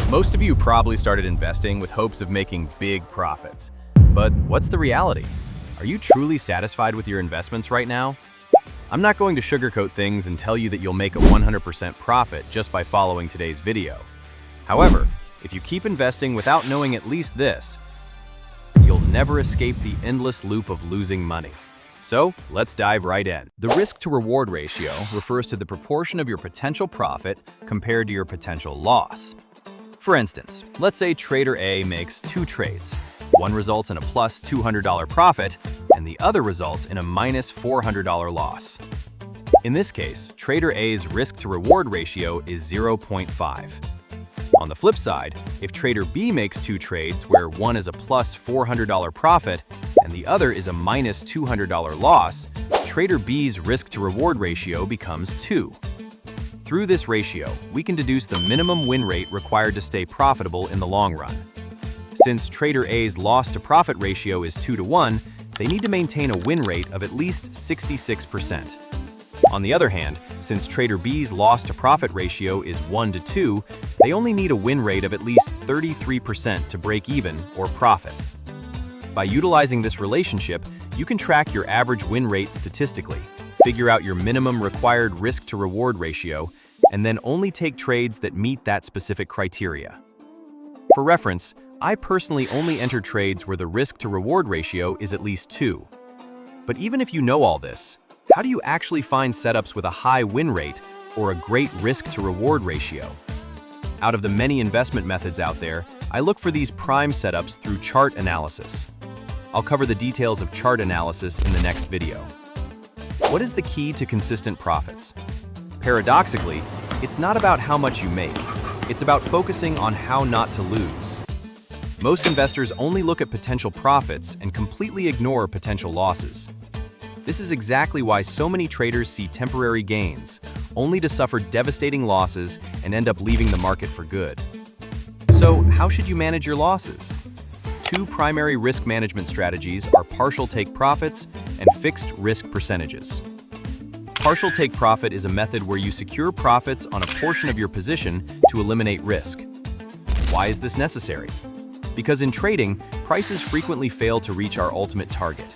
Most of you probably started investing with hopes of making big profits. But what's the reality? Are you truly satisfied with your investments right now? I'm not going to sugarcoat things and tell you that you'll make a 100% profit just by following today's video. However, if you keep investing without knowing at least this, you'll never escape the endless loop of losing money. So, let's dive right in. The risk-to-reward ratio refers to the proportion of your potential profit compared to your potential loss. For instance, let's say trader A makes 2 trades. One results in a plus $200 profit, and the other results in a minus $400 loss. In this case, trader A's risk-to-reward ratio is 0.5. On the flip side, if trader B makes 2 trades where one is a plus $400 profit and the other is a minus $200 loss, trader B's risk-to-reward ratio becomes 2. Through this ratio, we can deduce the minimum win rate required to stay profitable in the long run. Since trader A's loss-to-profit ratio is 2 to 1, they need to maintain a win rate of at least 66%. On the other hand, since trader B's loss-to-profit ratio is 1 to 2, they only need a win rate of at least 33% to break even or profit. By utilizing this relationship, you can track your average win rate statistically, figure out your minimum required risk-to-reward ratio, and then only take trades that meet that specific criteria. For reference, I personally only enter trades where the risk-to-reward ratio is at least 2. But even if you know all this, how do you actually find setups with a high win rate or a great risk-to-reward ratio? Out of the many investment methods out there, I look for these prime setups through chart analysis. I'll cover the details of chart analysis in the next video. What is the key to consistent profits? Paradoxically, it's not about how much you make. It's about focusing on how not to lose. Most investors only look at potential profits and completely ignore potential losses. This is exactly why so many traders see temporary gains, only to suffer devastating losses and end up leaving the market for good. So, how should you manage your losses? 2 primary risk management strategies are partial take profits and fixed risk percentages. Partial take profit is a method where you secure profits on a portion of your position to eliminate risk. Why is this necessary? Because in trading, prices frequently fail to reach our ultimate target.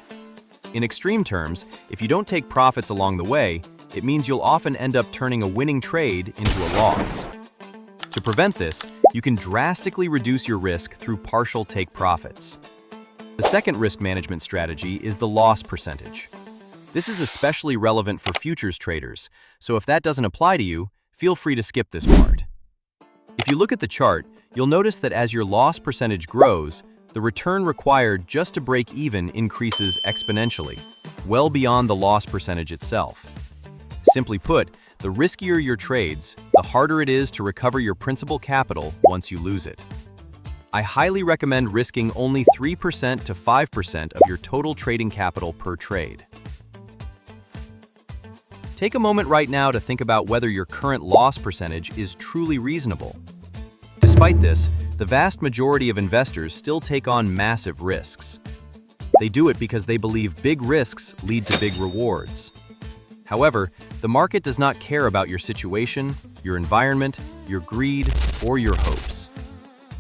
In extreme terms, if you don't take profits along the way, it means you'll often end up turning a winning trade into a loss. To prevent this, you can drastically reduce your risk through partial take profits. The second risk management strategy is the loss percentage. This is especially relevant for futures traders, so if that doesn't apply to you, feel free to skip this part. If you look at the chart, you'll notice that as your loss percentage grows, the return required just to break even increases exponentially, well beyond the loss percentage itself. Simply put, the riskier your trades, the harder it is to recover your principal capital once you lose it. I highly recommend risking only 3% to 5% of your total trading capital per trade. Take a moment right now to think about whether your current loss percentage is truly reasonable. Despite this, the vast majority of investors still take on massive risks. They do it because they believe big risks lead to big rewards. However, the market does not care about your situation, your environment, your greed, or your hopes.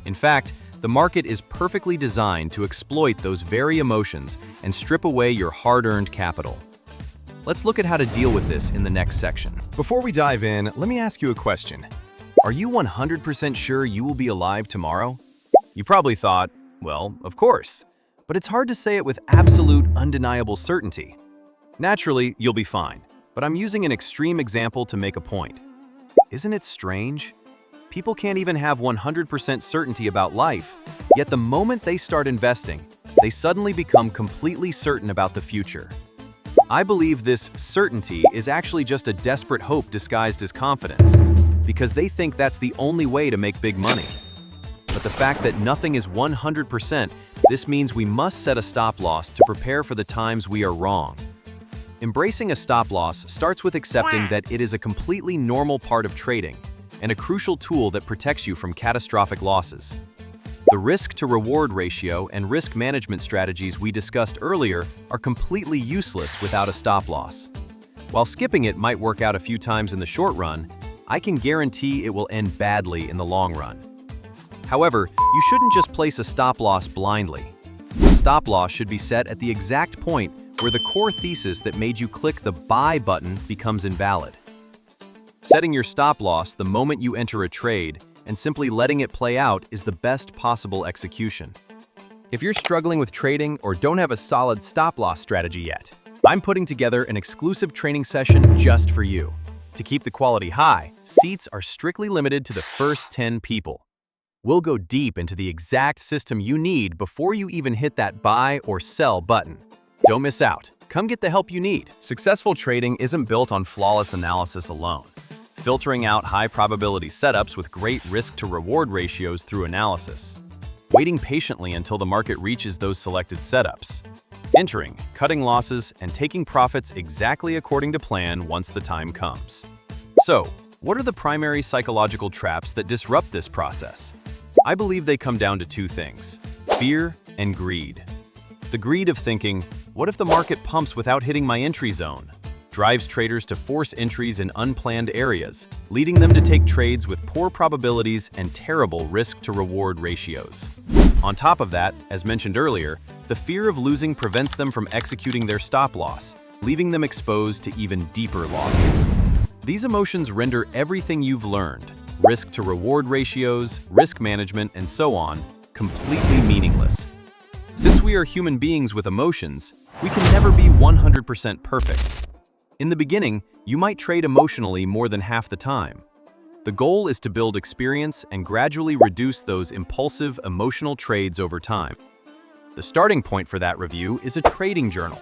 In fact, the market is perfectly designed to exploit those very emotions and strip away your hard-earned capital. Let's look at how to deal with this in the next section. Before we dive in, let me ask you a question. Are you 100% sure you will be alive tomorrow? You probably thought, well, of course. But it's hard to say it with absolute, undeniable certainty. Naturally, you'll be fine. But I'm using an extreme example to make a point. Isn't it strange? People can't even have 100% certainty about life, yet the moment they start investing, they suddenly become completely certain about the future. I believe this certainty is actually just a desperate hope disguised as confidence, because they think that's the only way to make big money. But the fact that nothing is 100%, this means we must set a stop loss to prepare for the times we are wrong. Embracing a stop loss starts with accepting that it is a completely normal part of trading and a crucial tool that protects you from catastrophic losses. The risk-to-reward ratio and risk management strategies we discussed earlier are completely useless without a stop loss. While skipping it might work out a few times in the short run, I can guarantee it will end badly in the long run. However, you shouldn't just place a stop loss blindly. The stop loss should be set at the exact point where the core thesis that made you click the buy button becomes invalid. Setting your stop loss the moment you enter a trade and simply letting it play out is the best possible execution. If you're struggling with trading or don't have a solid stop loss strategy yet, I'm putting together an exclusive training session just for you. To keep the quality high, seats are strictly limited to the first 10 people. We'll go deep into the exact system you need before you even hit that buy or sell button. Don't miss out. Come get the help you need. Successful trading isn't built on flawless analysis alone. Filtering out high-probability setups with great risk-to-reward ratios through analysis. Waiting patiently until the market reaches those selected setups. Entering, cutting losses, and taking profits exactly according to plan once the time comes. So, what are the primary psychological traps that disrupt this process? I believe they come down to two things: fear and greed. The greed of thinking, what if the market pumps without hitting my entry zone? Drives traders to force entries in unplanned areas, leading them to take trades with poor probabilities and terrible risk-to-reward ratios. On top of that, as mentioned earlier, the fear of losing prevents them from executing their stop loss, leaving them exposed to even deeper losses. These emotions render everything you've learned, risk-to-reward ratios, risk management, and so on, completely meaningless. Since we are human beings with emotions, we can never be 100% perfect. In the beginning, you might trade emotionally more than half the time. The goal is to build experience and gradually reduce those impulsive, emotional trades over time. The starting point for that review is a trading journal.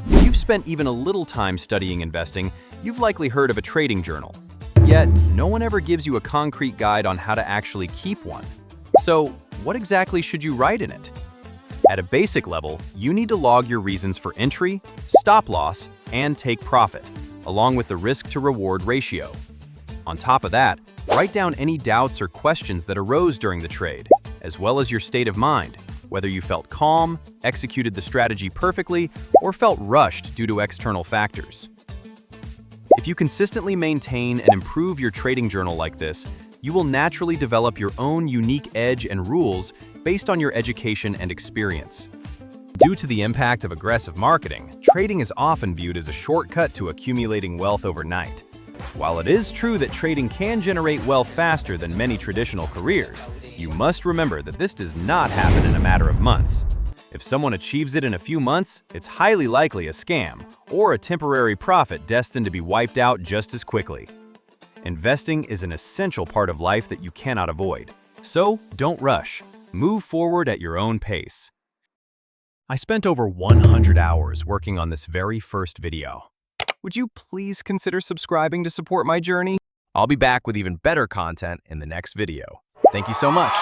If you've spent even a little time studying investing, you've likely heard of a trading journal. Yet, no one ever gives you a concrete guide on how to actually keep one. So, what exactly should you write in it? At a basic level, you need to log your reasons for entry, stop loss, and take profit, along with the risk-to-reward ratio. On top of that, write down any doubts or questions that arose during the trade, as well as your state of mind, whether you felt calm, executed the strategy perfectly, or felt rushed due to external factors. If you consistently maintain and improve your trading journal like this, you will naturally develop your own unique edge and rules based on your education and experience. Due to the impact of aggressive marketing, trading is often viewed as a shortcut to accumulating wealth overnight. While it is true that trading can generate wealth faster than many traditional careers, you must remember that this does not happen in a matter of months. If someone achieves it in a few months, it's highly likely a scam or a temporary profit destined to be wiped out just as quickly. Investing is an essential part of life that you cannot avoid. So, don't rush. Move forward at your own pace. I spent over 100 hours working on this very first video. Would you please consider subscribing to support my journey? I'll be back with even better content in the next video. Thank you so much.